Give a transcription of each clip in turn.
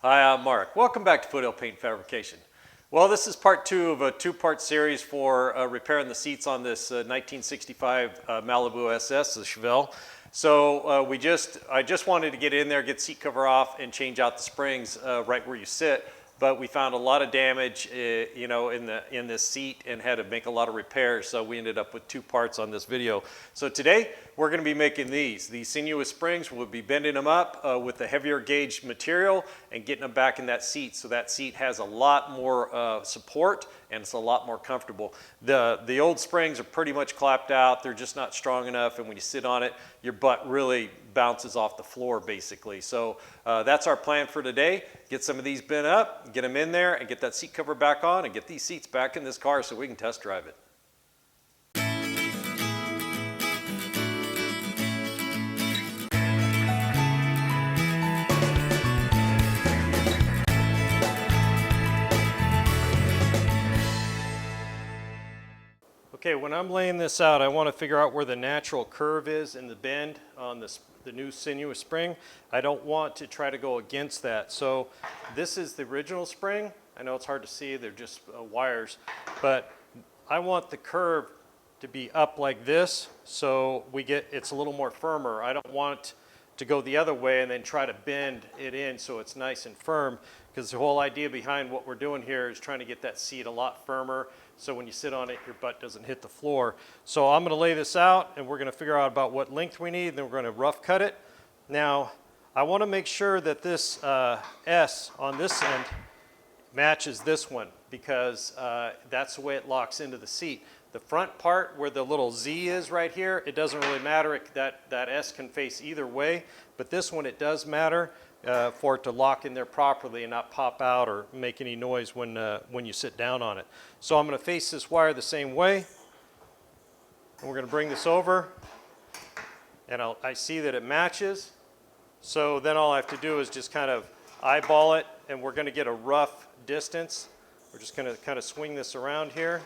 Hi, I'm Mark. Welcome back to Foothill Paint Fabrication. Well, this is part two of a two-part series for repairing the seats on this 1965 Malibu SS, the Chevelle. So I just wanted to get in there, get the seat cover off, and change out the springs right where you sit. But we found a lot of damage, in this seat, and had to make a lot of repairs. So we ended up with two parts on this video. So today we're going to be making these Sinuous Springs. We'll be bending them up with the heavier gauge material and getting them back in that seat. So that seat has a lot more support and it's a lot more comfortable. The old springs are pretty much clapped out. They're just not strong enough, and when you sit on it, your butt really bounces off the floor basically. So that's our plan for today. Get some of these bent up, get them in there, and get that seat cover back on, and get these seats back in this car so we can test drive it. Okay, when I'm laying this out, I want to figure out where the natural curve is in the bend on the new Sinuous spring. I don't want to try to go against that. So this is the original spring. I know it's hard to see, they're just wires, but I want the curve to be up like this so it's a little more firmer. I don't want to go the other way and then try to bend it in so it's nice and firm, because the whole idea behind what we're doing here is trying to get that seat a lot firmer so when you sit on it, your butt doesn't hit the floor. So I'm going to lay this out, and we're going to figure out about what length we need, and then we're going to rough cut it. Now, I want to make sure that this S on this end matches this one, because that's the way it locks into the seat. The front part where the little Z is right here, it doesn't really matter. That S can face either way, but this one it does matter for it to lock in there properly and not pop out or make any noise when you sit down on it. So I'm going to face this wire the same way, and we're going to bring this over, and I see that it matches. So then all I have to do is just kind of eyeball it, and we're going to get a rough distance. We're just going to kind of swing this around here.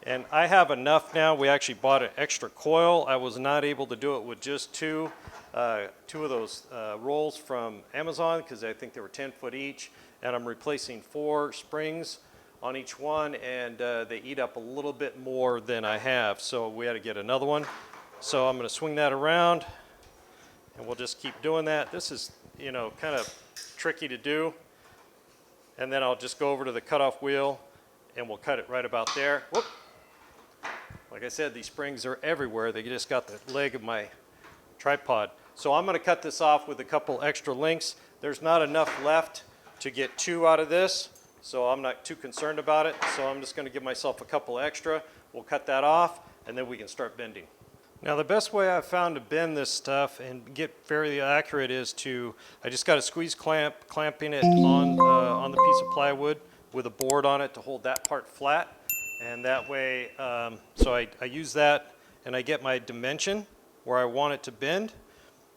And I have enough now. We actually bought an extra coil. I was not able to do it with just two of those rolls from Amazon, because I think they were 10 foot each, and I'm replacing 4 springs on each one, and they eat up a little bit more than I have, so we had to get another one. So I'm going to swing that around, and we'll just keep doing that. This is, kind of tricky to do, and then I'll just go over to the cutoff wheel, and we'll cut it right about there. Whoop. Like I said, these springs are everywhere. They just got the leg of my tripod. So I'm going to cut this off with a couple extra links. There's not enough left to get 2 out of this, so I'm not too concerned about it. So I'm just going to give myself a couple extra. We'll cut that off, and then we can start bending. Now, the best way I've found to bend this stuff and get fairly accurate is I just got a squeeze clamp, clamping it on the piece of plywood with a board on it to hold that part flat. And that way, so I use that, and I get my dimension where I want it to bend,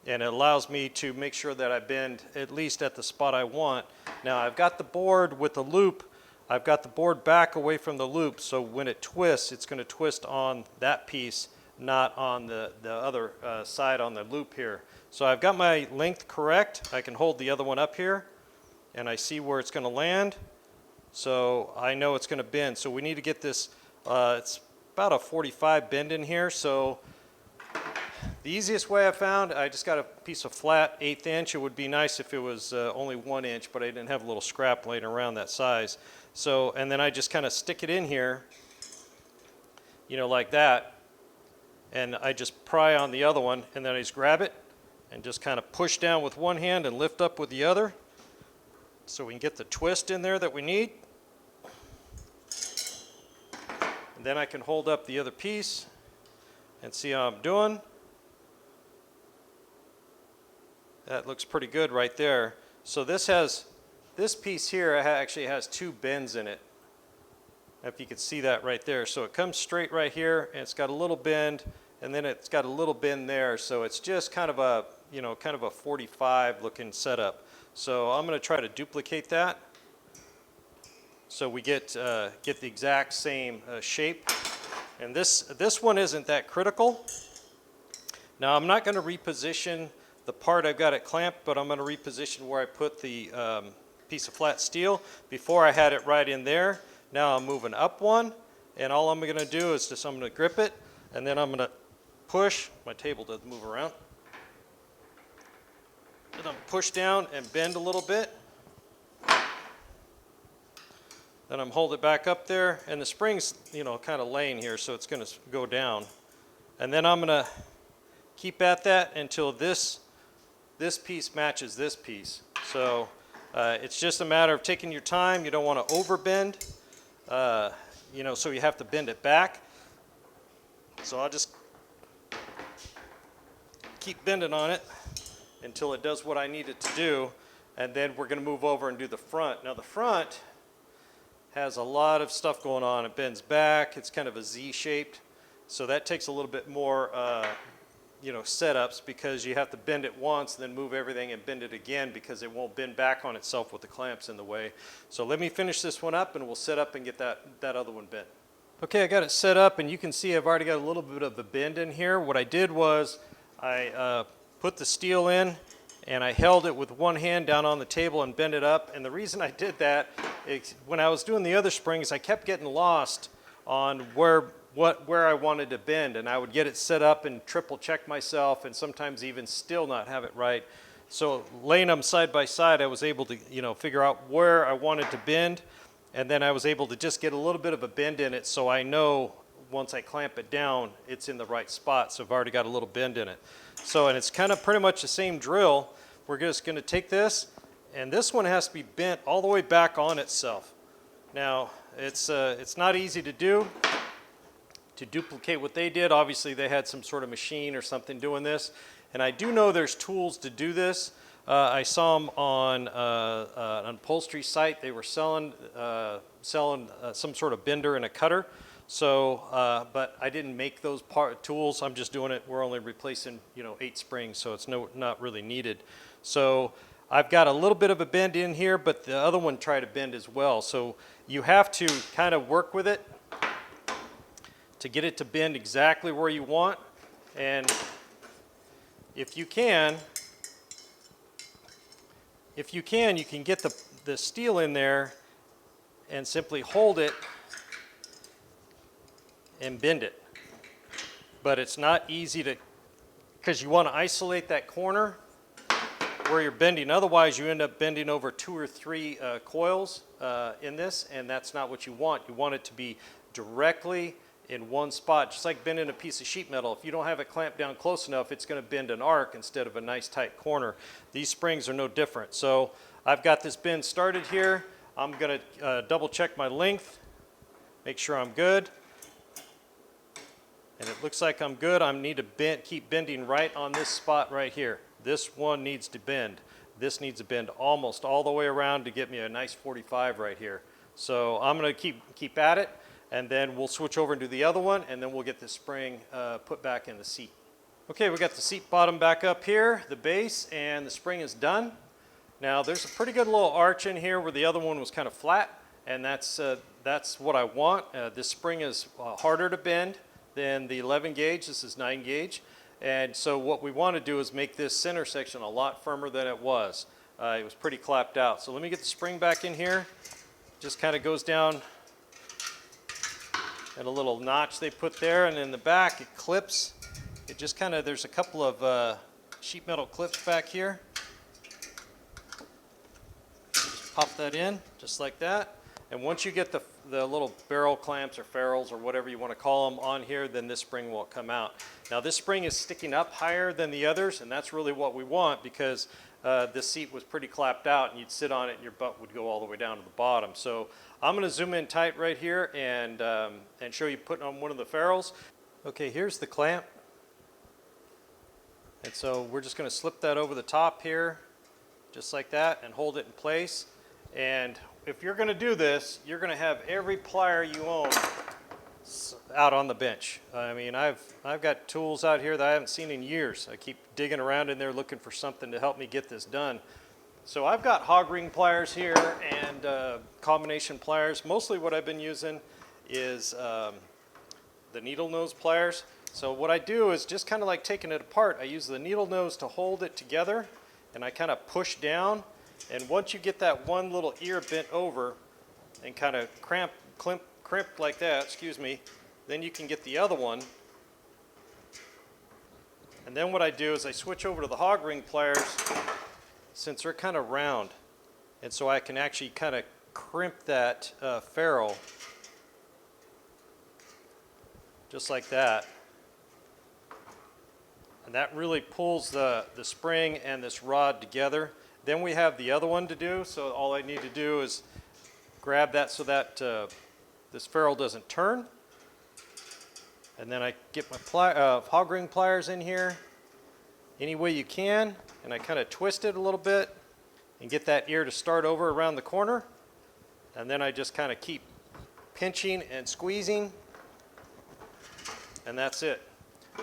and it allows me to make sure that I bend at least at the spot I want. Now, I've got the board with the loop. I've got the board back away from the loop, so when it twists, it's going to twist on that piece, not on the other side on the loop here. So I've got my length correct. I can hold the other one up here, and I see where it's going to land. So I know it's going to bend. So we need to get this, it's about a 45 bend in here. So the easiest way I found, I just got a piece of flat 1/8 inch. It would be nice if it was only 1 inch, but I didn't have a little scrap laying around that size. So, and then I just kind of stick it in here, like that. And I just pry on the other one, and then I just grab it and just kind of push down with one hand and lift up with the other, so we can get the twist in there that we need. And then I can hold up the other piece and see how I'm doing. That looks pretty good right there. So this piece here actually has 2 bends in it, if you can see that right there. So it comes straight right here, and it's got a little bend, and then it's got a little bend there. So it's just kind of a 45 looking setup. So I'm going to try to duplicate that so we get the exact same shape. And this one isn't that critical. Now, I'm not going to reposition the part I've got it clamped, but I'm going to reposition where I put the piece of flat steel. Before I had it right in there. Now I'm moving up one, and all I'm going to do is I'm going to grip it, and then I'm going to push. My table doesn't move around. And I'm push down and bend a little bit. Then I'm hold it back up there, and the spring's, you know, kind of laying here, so it's going to go down. And then I'm going to keep at that until this piece matches this piece. So it's just a matter of taking your time. You don't want to overbend, you know, so you have to bend it back. So I'll just keep bending on it until it does what I need it to do, and then we're going to move over and do the front. Now the front has a lot of stuff going on. It bends back. It's kind of a Z-shaped, so that takes a little bit more you know, setups, because you have to bend it once, then move everything and bend it again, because it won't bend back on itself with the clamps in the way. So let me finish this one up, and we'll set up and get that other one bent. Okay, I got it set up, and you can see I've already got a little bit of a bend in here. What I did was I put the steel in, and I held it with one hand down on the table and bent it up. And the reason I did that is when I was doing the other springs, I kept getting lost on where I wanted to bend, and I would get it set up and triple check myself, and sometimes even still not have it right. So laying them side by side, I was able to, you know, figure out where I wanted to bend, and then I was able to just get a little bit of a bend in it, so I know once I clamp it down, it's in the right spot. So I've already got a little bend in it. So, and it's kind of pretty much the same drill. We're just going to take this, and this one has to be bent all the way back on itself. Now, it's not easy to do. To duplicate what they did, obviously they had some sort of machine or something doing this, and I do know there's tools to do this. I saw them on an upholstery site. They were selling some sort of bender and a cutter. So, but I didn't make those tools. I'm just doing it. We're only replacing, you know, 8 springs, so it's not really needed. So I've got a little bit of a bend in here, but the other one tried to bend as well. So you have to kind of work with it to get it to bend exactly where you want. And if you can, you can get the steel in there and simply hold it and bend it. But it's not easy to, because you want to isolate that corner where you're bending. Otherwise, you end up bending over 2 or 3 coils in this, and that's not what you want. You want it to be directly in one spot, just like bending a piece of sheet metal. If you don't have it clamped down close enough, it's going to bend an arc instead of a nice tight corner. These springs are no different. So I've got this bend started here. I'm going to double check my length, make sure I'm good. And it looks like I'm good. I need to keep bending right on this spot right here. This one needs to bend. This needs to bend almost all the way around to get me a nice 45 right here. So I'm going to keep at it, and then we'll switch over and do the other one, and then we'll get the spring put back in the seat. Okay, we got the seat bottom back up here, the base, and the spring is done. Now there's a pretty good little arch in here where the other one was kind of flat, and that's what I want. This spring is harder to bend than the 11 gauge. This is 9 gauge. And so what we want to do is make this center section a lot firmer than it was. It was pretty clapped out. So let me get the spring back in here. Just kind of goes down and a little notch they put there, and in the back it clips. It just kind of, there's a couple of sheet metal clips back here. Just pop that in just like that. And once you get the little barrel clamps or ferrules or whatever you want to call them on here, then this spring won't come out. Now this spring is sticking up higher than the others, and that's really what we want, because this seat was pretty clapped out, and you'd sit on it and your butt would go all the way down to the bottom. So I'm going to zoom in tight right here and show you putting on one of the ferrules. Okay, here's the clamp. And so we're just going to slip that over the top here, just like that, and hold it in place. And if you're going to do this, you're going to have every plier you own out on the bench. I mean, I've got tools out here that I haven't seen in years. I keep digging around in there looking for something to help me get this done. So I've got hog ring pliers here and combination pliers. Mostly what I've been using is the needle nose pliers. So what I do is just kind of like taking it apart. I use the needle nose to hold it together, and I kind of push down. And once you get that one little ear bent over and kind of crimped like that, excuse me, then you can get the other one. And then what I do is I switch over to the hog ring pliers, since they're kind of round. And so I can actually kind of crimp that ferrule just like that. And that really pulls the spring and this rod together. Then we have the other one to do, so all I need to do is grab that so that this ferrule doesn't turn. And then I get my hog ring pliers in here any way you can, and I kind of twist it a little bit and get that ear to start over around the corner. And then I just kind of keep pinching and squeezing, and that's it.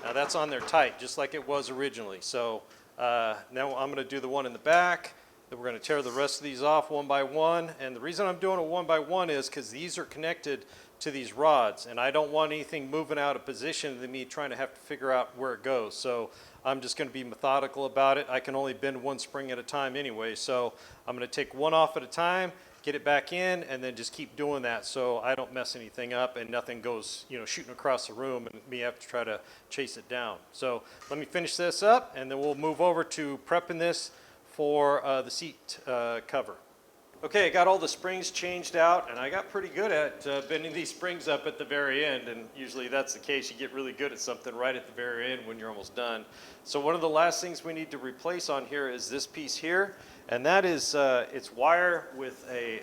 Now that's on there tight, just like it was originally. So now I'm going to do the one in the back. Then we're going to tear the rest of these off one by one. And the reason I'm doing it one by one is because these are connected to these rods, and I don't want anything moving out of position than me trying to have to figure out where it goes. So I'm just going to be methodical about it. I can only bend one spring at a time anyway, so I'm going to take one off at a time, get it back in, and then just keep doing that so I don't mess anything up and nothing goes, you know, shooting across the room and me have to try to chase it down. So let me finish this up, and then we'll move over to prepping this for the seat cover. Okay, I got all the springs changed out, and I got pretty good at bending these springs up at the very end, and usually that's the case. You get really good at something right at the very end when you're almost done. So one of the last things we need to replace on here is this piece here, and that is it's wire with a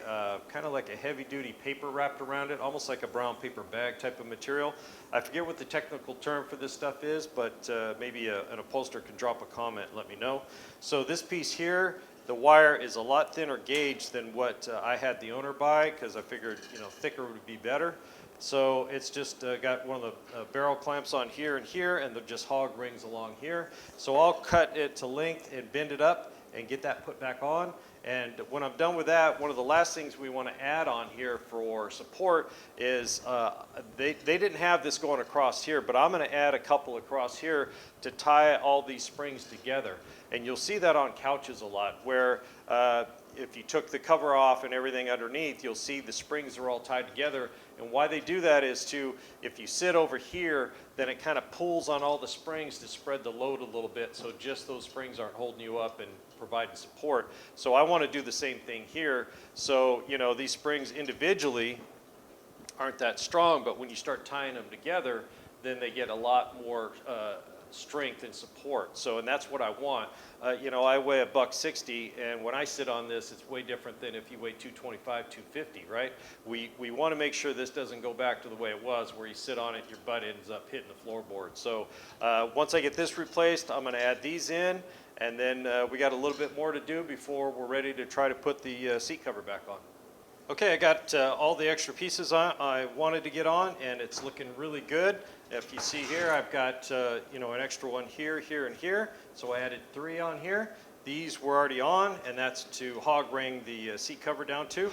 kind of like a heavy-duty paper wrapped around it, almost like a brown paper bag type of material. I forget what the technical term for this stuff is, but maybe an upholsterer can drop a comment and let me know. So this piece here, the wire is a lot thinner gauge than what I had the owner buy, because I figured, you know, thicker would be better. So it's just got one of the barrel clamps on here, and they're just hog rings along here. So I'll cut it to length and bend it up and get that put back on. And when I'm done with that, one of the last things we want to add on here for support is they didn't have this going across here, but I'm going to add a couple across here to tie all these springs together. And you'll see that on couches a lot, where if you took the cover off and everything underneath, you'll see the springs are all tied together. And why they do that is if you sit over here, then it kind of pulls on all the springs to spread the load a little bit, so just those springs aren't holding you up and providing support. So I want to do the same thing here. So, you know, these springs individually aren't that strong, but when you start tying them together, then they get a lot more strength and support. So, and that's what I want. You know, I weigh $160, and when I sit on this, it's way different than if you weigh 225, 250, right? We want to make sure this doesn't go back to the way it was, where you sit on it, your butt ends up hitting the floorboard. So once I get this replaced, I'm going to add these in, and then we got a little bit more to do before we're ready to try to put the seat cover back on. Okay, I got all the extra pieces I wanted to get on, and it's looking really good. If you see here, I've got you know, an extra one here, here, and here. So I added 3 on here. These were already on, and that's to hog ring the seat cover down to.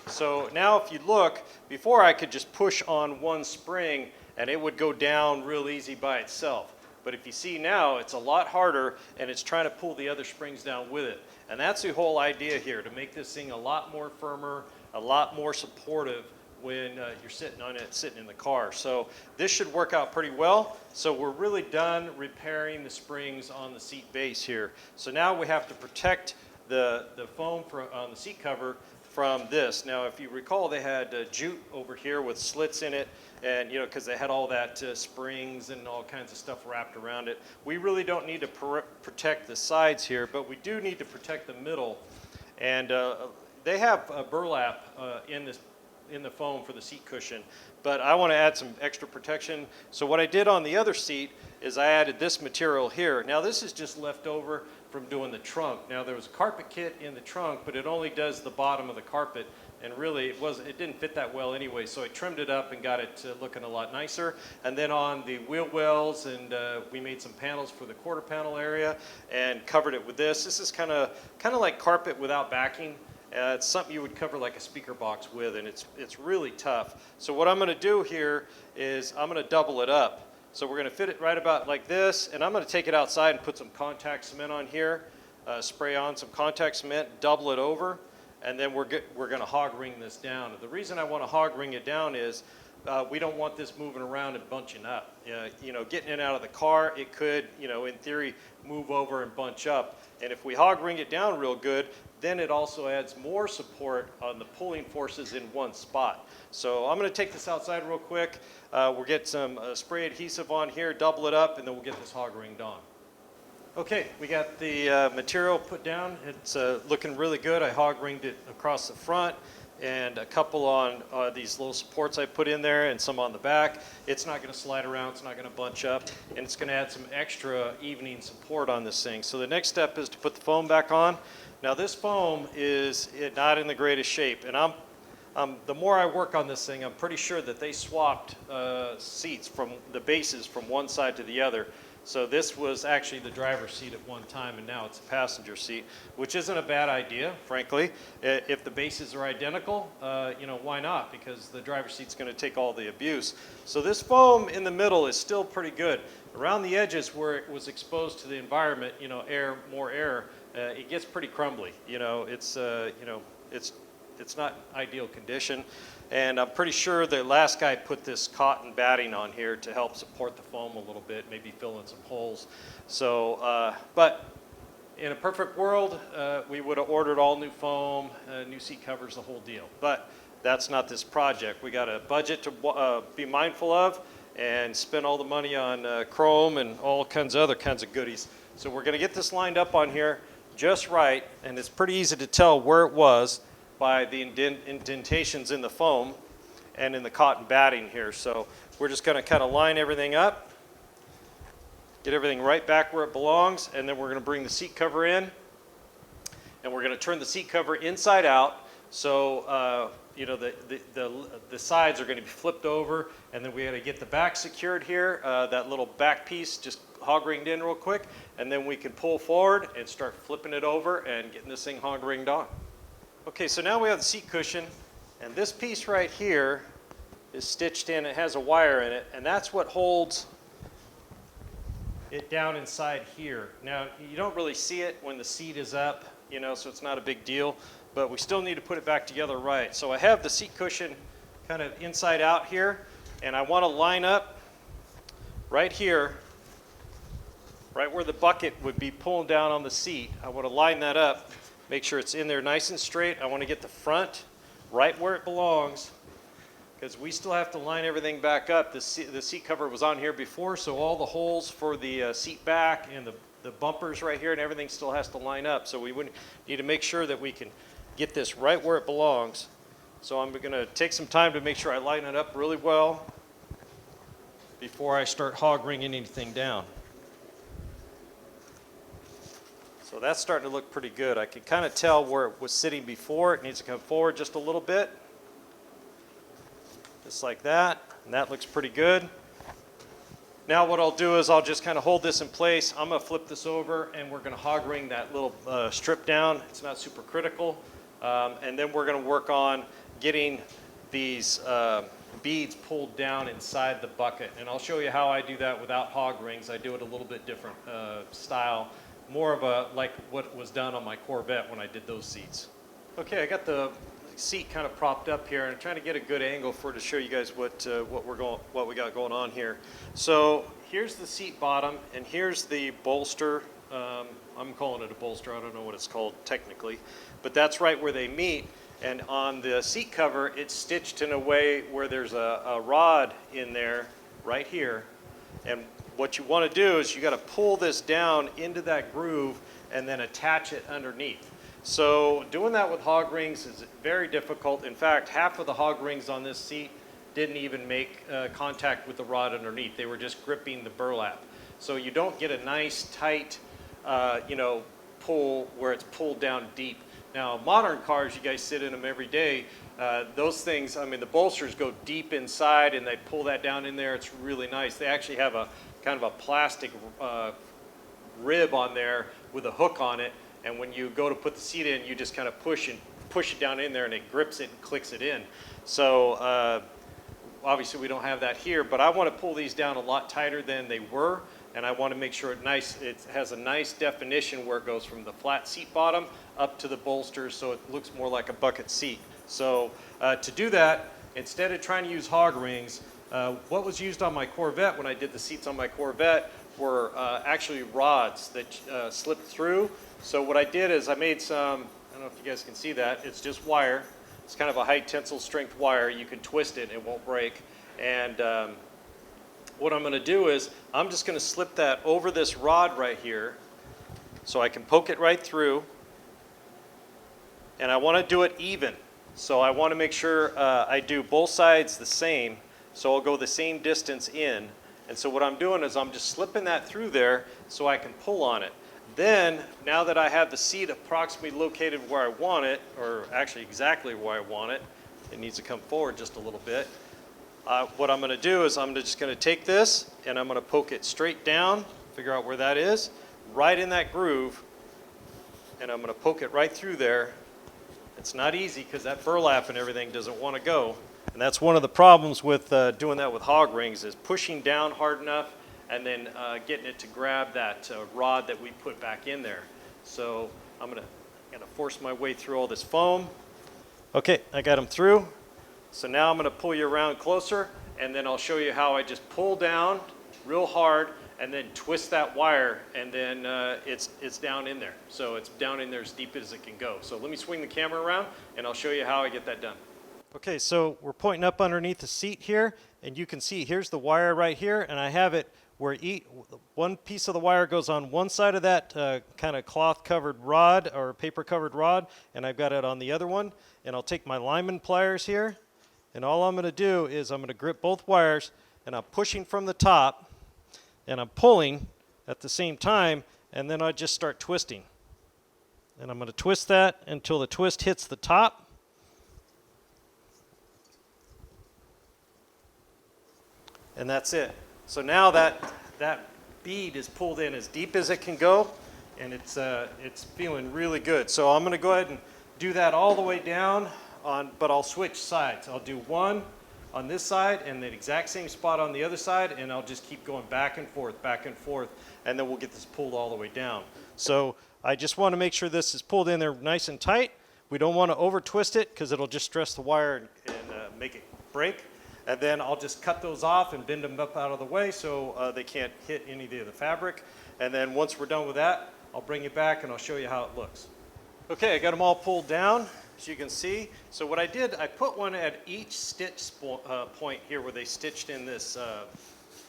So now if you look, before I could just push on one spring and it would go down real easy by itself. But if you see now, it's a lot harder, and it's trying to pull the other springs down with it. And that's the whole idea here, to make this thing a lot more firmer, a lot more supportive when you're sitting on it, sitting in the car. So this should work out pretty well. So we're really done repairing the springs on the seat base here. So now we have to protect the foam on the seat cover from this. Now, if you recall, they had jute over here with slits in it, and you know, because they had all that springs and all kinds of stuff wrapped around it. We really don't need to protect the sides here, but we do need to protect the middle. And they have burlap in the foam for the seat cushion, but I want to add some extra protection. So what I did on the other seat is I added this material here. Now this is just left over from doing the trunk. Now there was a carpet kit in the trunk, but it only does the bottom of the carpet, and really it didn't fit that well anyway, so I trimmed it up and got it looking a lot nicer. And then on the wheel wells, and we made some panels for the quarter panel area and covered it with this. This is kind of like carpet without backing. It's something you would cover like a speaker box with, and it's really tough. So what I'm going to do here is I'm going to double it up. So we're going to fit it right about like this, and I'm going to take it outside and put some contact cement on here, spray on some contact cement, double it over, and then we're going to hog ring this down. And the reason I want to hog ring it down is we don't want this moving around and bunching up. You know, getting it out of the car, it could, you know, in theory, move over and bunch up. And if we hog ring it down real good, then it also adds more support on the pulling forces in one spot. So I'm going to take this outside real quick. We'll get some spray adhesive on here, double it up, and then we'll get this hog ringed on. Okay, we got the material put down. It's looking really good. I hog ringed it across the front and a couple on these little supports I put in there and some on the back. It's not going to slide around, it's not going to bunch up, and it's going to add some extra evening support on this thing. So the next step is to put the foam back on. Now this foam is not in the greatest shape, and the more I work on this thing, I'm pretty sure that they swapped seats from the bases from one side to the other. So this was actually the driver's seat at one time, and now it's a passenger seat, which isn't a bad idea, frankly. If the bases are identical, you know, why not? Because the driver's seat's going to take all the abuse. So this foam in the middle is still pretty good. Around the edges where it was exposed to the environment, you know, more air, it gets pretty crumbly. You know, it's not ideal condition. And I'm pretty sure the last guy put this cotton batting on here to help support the foam a little bit, maybe fill in some holes. So, but in a perfect world, we would have ordered all new foam, new seat covers, the whole deal. But that's not this project. We got a budget to be mindful of and spend all the money on chrome and all kinds of other kinds of goodies. So we're going to get this lined up on here just right, and it's pretty easy to tell where it was by the indentations in the foam and in the cotton batting here. So we're just going to kind of line everything up, get everything right back where it belongs, and then we're going to bring the seat cover in, and we're going to turn the seat cover inside out. So you know, the sides are going to be flipped over, and then we got to get the back secured here. That little back piece just hog ringed in real quick, and then we can pull forward and start flipping it over and getting this thing hog ringed on. Okay, so now we have the seat cushion, and this piece right here is stitched in. It has a wire in it, and that's what holds it down inside here. Now, you don't really see it when the seat is up, you know, so it's not a big deal, but we still need to put it back together right. So I have the seat cushion kind of inside out here, and I want to line up right here, right where the bucket would be pulling down on the seat. I want to line that up. Make sure it's in there nice and straight. I want to get the front right where it belongs, because we still have to line everything back up. The seat cover was on here before, so all the holes for the seat back and the bumpers right here and everything still has to line up. So we would need to make sure that we can get this right where it belongs. So I'm going to take some time to make sure I line it up really well before I start hog ringing anything down. So that's starting to look pretty good. I can kind of tell where it was sitting before. It needs to come forward just a little bit. Just like that. And that looks pretty good. Now what I'll do is I'll just kind of hold this in place. I'm going to flip this over, and we're going to hog ring that little strip down. It's not super critical. And then we're going to work on getting these beads pulled down inside the bucket. And I'll show you how I do that without hog rings. I do it a little bit different style. More of a like what was done on my Corvette when I did those seats. Okay, I got the seat kind of propped up here, and I'm trying to get a good angle to show you guys what we got going on here. So here's the seat bottom, and here's the bolster. I'm calling it a bolster. I don't know what it's called technically, but that's right where they meet. And on the seat cover, it's stitched in a way where there's a rod in there right here, and what you want to do is you got to pull this down into that groove and then attach it underneath. So doing that with hog rings is very difficult. In fact, half of the hog rings on this seat didn't even make contact with the rod underneath. They were just gripping the burlap. So you don't get a nice tight, you know, pull where it's pulled down deep. Now, modern cars, you guys sit in them every day. Those things, I mean, the bolsters go deep inside and they pull that down in there. It's really nice. They actually have a kind of a plastic rib on there with a hook on it, and when you go to put the seat in, you just kind of push it down in there, and it grips it and clicks it in. So obviously we don't have that here, but I want to pull these down a lot tighter than they were, and I want to make sure it has a nice definition where it goes from the flat seat bottom up to the bolsters, so it looks more like a bucket seat. So to do that, instead of trying to use hog rings, what was used on my Corvette when I did the seats on my Corvette were actually rods that slipped through. So what I did is I made some, I don't know if you guys can see that, it's just wire. It's kind of a high tensile strength wire. You can twist it, it won't break. And what I'm going to do is I'm just going to slip that over this rod right here so I can poke it right through. And I want to do it even. So I want to make sure I do both sides the same. So I'll go the same distance in. And so what I'm doing is I'm just slipping that through there so I can pull on it. Then, now that I have the seat approximately located where I want it, or actually exactly where I want it, it needs to come forward just a little bit. What I'm going to do is I'm just going to take this and I'm going to poke it straight down, figure out where that is, right in that groove, and I'm going to poke it right through there. It's not easy because that burlap and everything doesn't want to go. And that's one of the problems with doing that with hog rings is pushing down hard enough and then getting it to grab that rod that we put back in there. So I'm gonna force my way through all this foam. Okay, I got them through. So now I'm gonna pull you around closer, and then I'll show you how I just pull down real hard and then twist that wire, and then it's down in there. So it's down in there as deep as it can go. So let me swing the camera around and I'll show you how I get that done. Okay, so we're pointing up underneath the seat here, and you can see here's the wire right here, and I have it where one piece of the wire goes on one side of that kind of cloth covered rod or paper covered rod, and I've got it on the other one. And I'll take my lineman pliers here, and all I'm going to do is I'm going to grip both wires, and I'm pushing from the top and I'm pulling at the same time, and then I just start twisting. And I'm going to twist that until the twist hits the top. And that's it. So now that bead is pulled in as deep as it can go, and it's feeling really good. So I'm going to go ahead and do that all the way down, but I'll switch sides. I'll do one on this side and the exact same spot on the other side, and I'll just keep going back and forth, and then we'll get this pulled all the way down. So I just want to make sure this is pulled in there nice and tight. We don't want to over twist it because it'll just stress the wire and make it break. And then I'll just cut those off and bend them up out of the way so they can't hit any of the fabric. And then once we're done with that, I'll bring it back and I'll show you how it looks. Okay, I got them all pulled down, as you can see. So what I did, I put one at each stitch point here where they stitched in this,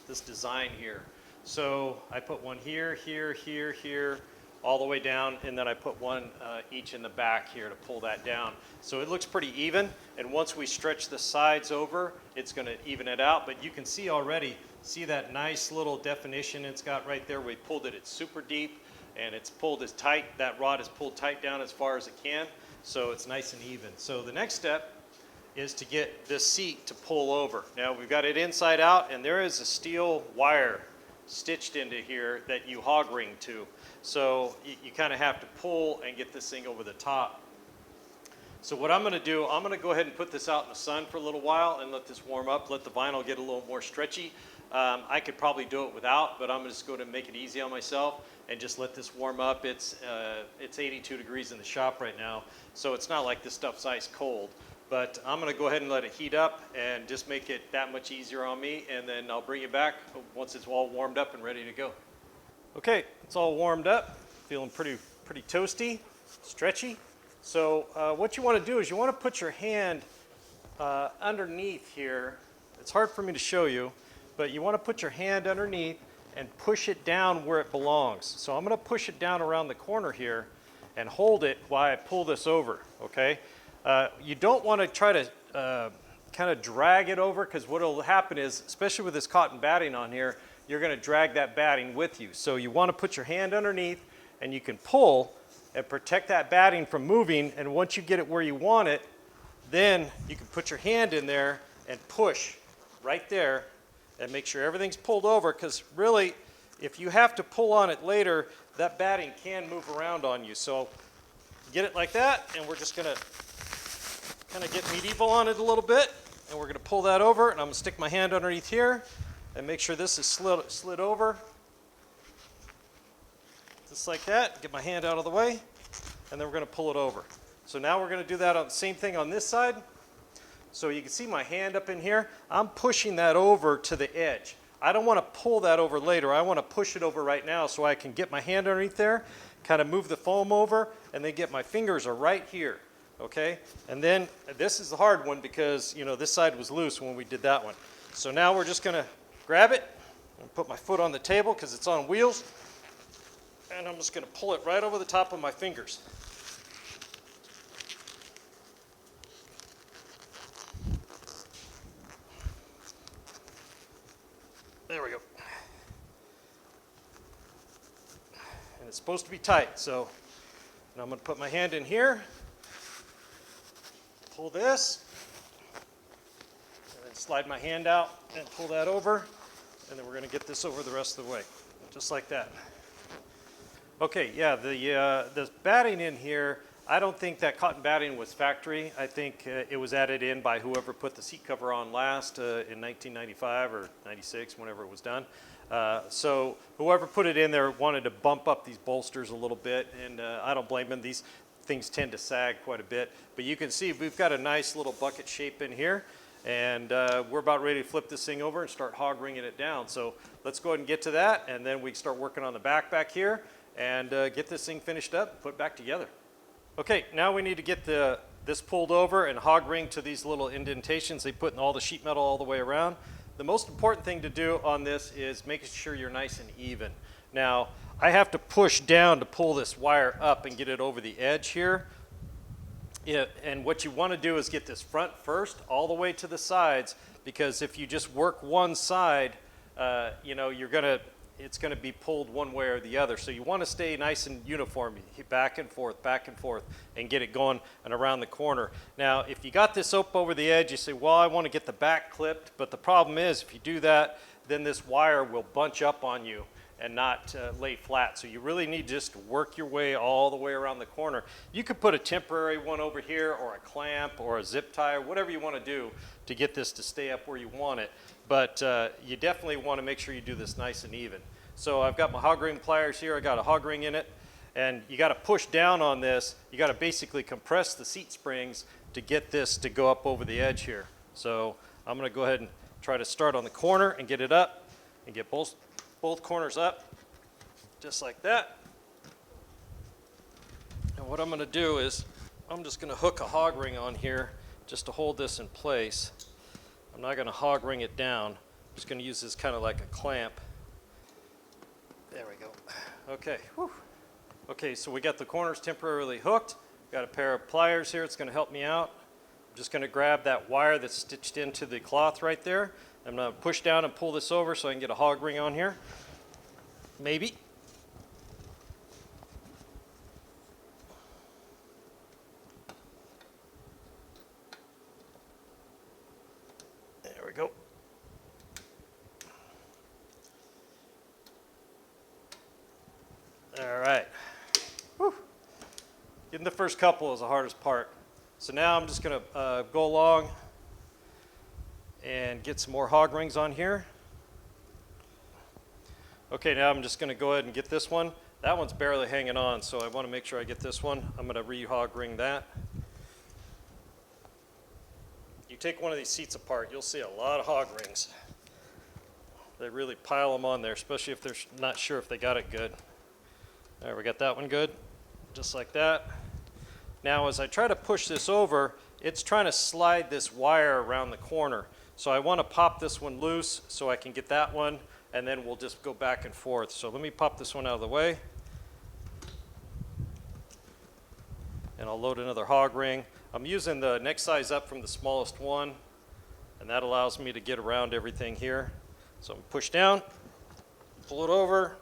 this design here. So I put one here, here, here, here, all the way down, and then I put one each in the back here to pull that down. So it looks pretty even, and once we stretch the sides over, it's going to even it out. But you can see already, see that nice little definition it's got right there. We pulled it, it's super deep, and it's pulled as tight, that rod is pulled tight down as far as it can, so it's nice and even. So the next step is to get this seat to pull over. Now we've got it inside out, and there is a steel wire stitched into here that you hog ring to. So you kind of have to pull and get this thing over the top. So what I'm going to do, I'm going to go ahead and put this out in the sun for a little while and let this warm up, let the vinyl get a little more stretchy. I could probably do it without, but I'm just going to make it easy on myself and just let this warm up. It's 82 degrees in the shop right now, so it's not like this stuff's ice cold. But I'm going to go ahead and let it heat up and just make it that much easier on me, and then I'll bring it back once it's all warmed up and ready to go. Okay, it's all warmed up, feeling pretty toasty, stretchy. So what you want to do is you want to put your hand underneath here. It's hard for me to show you, but you want to put your hand underneath and push it down where it belongs. So I'm going to push it down around the corner here and hold it while I pull this over, okay? You don't want to try to kind of drag it over, because what will happen is, especially with this cotton batting on here, you're going to drag that batting with you. So you want to put your hand underneath, and you can pull and protect that batting from moving, and once you get it where you want it, then you can put your hand in there and push right there and make sure everything's pulled over, because really, if you have to pull on it later, that batting can move around on you. So get it like that, and we're just going to kind of get medieval on it a little bit. And we're going to pull that over, and I'm going to stick my hand underneath here and make sure this is slid over. Just like that. Get my hand out of the way, and then we're going to pull it over. So now we're going to do that on the same thing on this side. So you can see my hand up in here. I'm pushing that over to the edge. I don't want to pull that over later. I want to push it over right now so I can get my hand underneath there, kind of move the foam over, and then get my fingers are right here. Okay? And then this is the hard one because, you know, this side was loose when we did that one. So now we're just going to grab it and put my foot on the table because it's on wheels. And I'm just going to pull it right over the top of my fingers. There we go. And it's supposed to be tight, so now I'm going to put my hand in here, pull this, and then slide my hand out and pull that over, and then we're going to get this over the rest of the way, just like that. Okay, yeah, the batting in here, I don't think that cotton batting was factory. I think it was added in by whoever put the seat cover on last in 1995 or 96, whenever it was done. So whoever put it in there wanted to bump up these bolsters a little bit, and I don't blame them. These things tend to sag quite a bit. But you can see we've got a nice little bucket shape in here, and we're about ready to flip this thing over and start hog ringing it down. So let's go ahead and get to that, and then we can start working on the back here and get this thing finished up and put back together. Okay, now we need to get this pulled over and hog ring to these little indentations they put in all the sheet metal all the way around. The most important thing to do on this is making sure you're nice and even. Now, I have to push down to pull this wire up and get it over the edge here. And what you want to do is get this front first all the way to the sides, because if you just work one side, you know, it's going to be pulled one way or the other. So you want to stay nice and uniform, back and forth, and get it going and around the corner. Now, if you got this up over the edge, you say, well, I want to get the back clipped. But the problem is, if you do that, then this wire will bunch up on you and not lay flat. So you really need just to work your way all the way around the corner. You could put a temporary one over here, or a clamp, or a zip tie, or whatever you want to do to get this to stay up where you want it. But you definitely want to make sure you do this nice and even. So I've got my hog ring pliers here. I got a hog ring in it, and you got to push down on this. You got to basically compress the seat springs to get this to go up over the edge here. So I'm going to go ahead and try to start on the corner and get it up, and get both corners up, just like that. And what I'm going to do is I'm just going to hook a hog ring on here just to hold this in place. I'm not going to hog ring it down. I'm just going to use this kind of like a clamp. There we go. Okay. Whew. Okay, so we got the corners temporarily hooked. Got a pair of pliers here. It's going to help me out. I'm just going to grab that wire that's stitched into the cloth right there. I'm going to push down and pull this over so I can get a hog ring on here. Maybe. There we go. All right. Whew. Getting the first couple is the hardest part. So now I'm just going to go along and get some more hog rings on here. Okay, now I'm just going to go ahead and get this one. That one's barely hanging on, so I want to make sure I get this one. I'm going to re-hog ring that. You take one of these seats apart, you'll see a lot of hog rings. They really pile them on there, especially if they're not sure if they got it good. There, we got that one good, just like that. Now, as I try to push this over, it's trying to slide this wire around the corner. So I want to pop this one loose so I can get that one, and then we'll just go back and forth. So let me pop this one out of the way. And I'll load another hog ring. I'm using the next size up from the smallest one, and that allows me to get around everything here. So I'm push down, pull it over,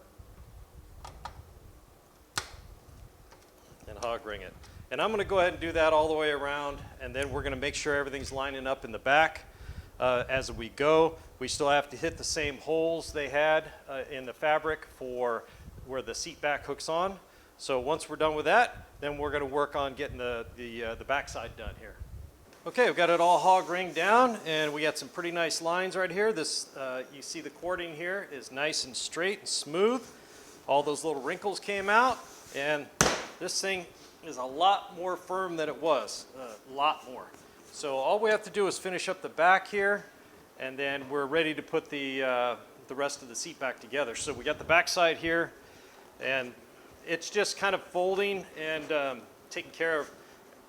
and hog ring it. And I'm going to go ahead and do that all the way around, and then we're going to make sure everything's lining up in the back as we go. We still have to hit the same holes they had in the fabric for where the seat back hooks on. So once we're done with that, then we're going to work on getting the backside done here. Okay, we've got it all hog ringed down, and we got some pretty nice lines right here. This, you see the cording here is nice and straight and smooth. All those little wrinkles came out, and this thing is a lot more firm than it was, a lot more. So all we have to do is finish up the back here, and then we're ready to put the rest of the seat back together. So we got the back side here, and it's just kind of folding and taking care of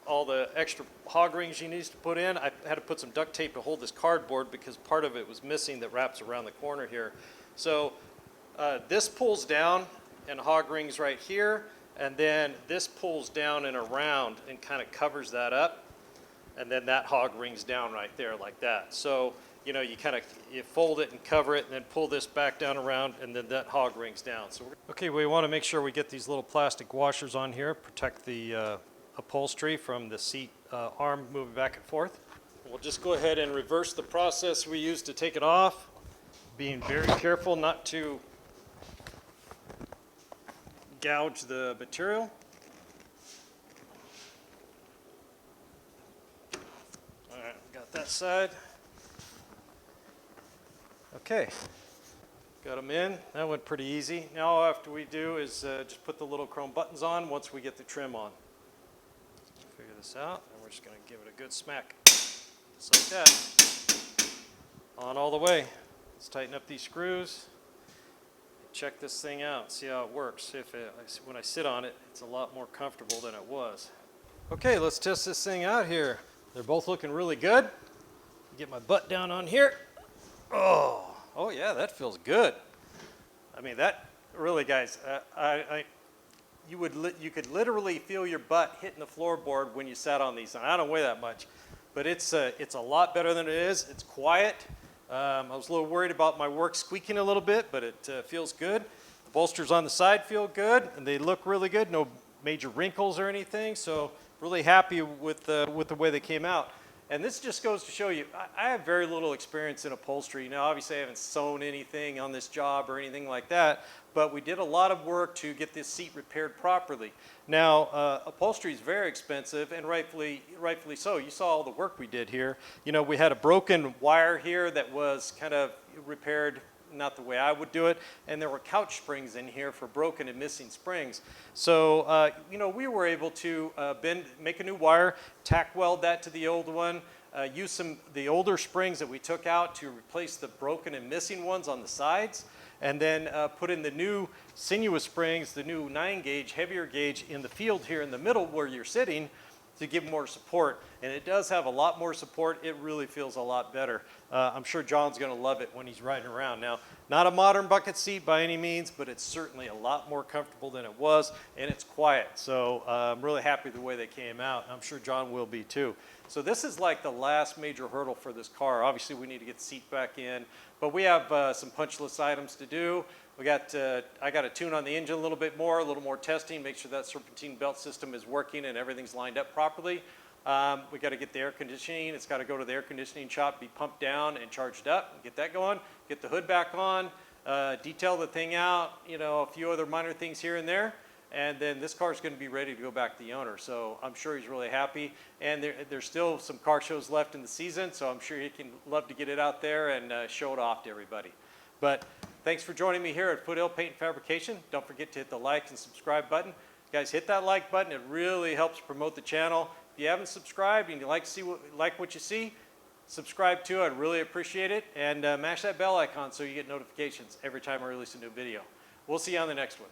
all the extra hog rings you need to put in. I had to put some duct tape to hold this cardboard because part of it was missing that wraps around the corner here. So this pulls down and hog rings right here, and then this pulls down and around and kind of covers that up, and then that hog rings down right there like that. So you know, you fold it and cover it and then pull this back down around, and then that hog rings down. So okay, we want to make sure we get these little plastic washers on here, protect the upholstery from the seat arm moving back and forth. We'll just go ahead and reverse the process we used to take it off, being very careful not to gouge the material. All right, got that side. Okay, got them in. That went pretty easy. Now all after we do is just put the little chrome buttons on once we get the trim on. Figure this out, and we're just going to give it a good smack, just like that, on all the way. Let's tighten up these screws, check this thing out, see how it works. When I sit on it, it's a lot more comfortable than it was. Okay, let's test this thing out here. They're both looking really good. Get my butt down on here. Oh yeah, that feels good. I mean, that really, guys, you could literally feel your butt hitting the floorboard when you sat on these. And I don't weigh that much, but it's a lot better than it is. It's quiet. I was a little worried about my work squeaking a little bit, but it feels good. The bolsters on the side feel good, and they look really good. No major wrinkles or anything. So really happy with the way they came out. And this just goes to show you, I have very little experience in upholstery. Now, obviously, I haven't sewn anything on this job or anything like that, but we did a lot of work to get this seat repaired properly. Now, upholstery is very expensive, and rightfully so. You saw all the work we did here. You know, we had a broken wire here that was kind of repaired, not the way I would do it, and there were couch springs in here for broken and missing springs. So, you know, we were able to make a new wire, tack weld that to the old one, use the older springs that we took out to replace the broken and missing ones on the sides, and then put in the new Sinuous Springs, the new 9-gauge, heavier gauge in the field here in the middle where you're sitting, to give more support. And it does have a lot more support. It really feels a lot better. I'm sure John's going to love it when he's riding around. Now, not a modern bucket seat by any means, but it's certainly a lot more comfortable than it was, and it's quiet. So I'm really happy the way they came out. I'm sure John will be too. So this is like the last major hurdle for this car. Obviously, we need to get the seat back in, but we have some punch list items to do. I got to tune on the engine a little more testing, make sure that serpentine belt system is working and everything's lined up properly. We got to get the air conditioning. It's got to go to the air conditioning shop, be pumped down and charged up, get that going, get the hood back on, detail the thing out, you know, a few other minor things here and there. And then this car is going to be ready to go back to the owner. So I'm sure he's really happy. And there's still some car shows left in the season, so I'm sure he can love to get it out there and show it off to everybody. But thanks for joining me here at Foothill Paint and Fabrication. Don't forget to hit the like and subscribe button. Guys, hit that like button. It really helps promote the channel. If you haven't subscribed and you like what you see, subscribe to it. I'd really appreciate it. And mash that bell icon so you get notifications every time I release a new video. We'll see you on the next one.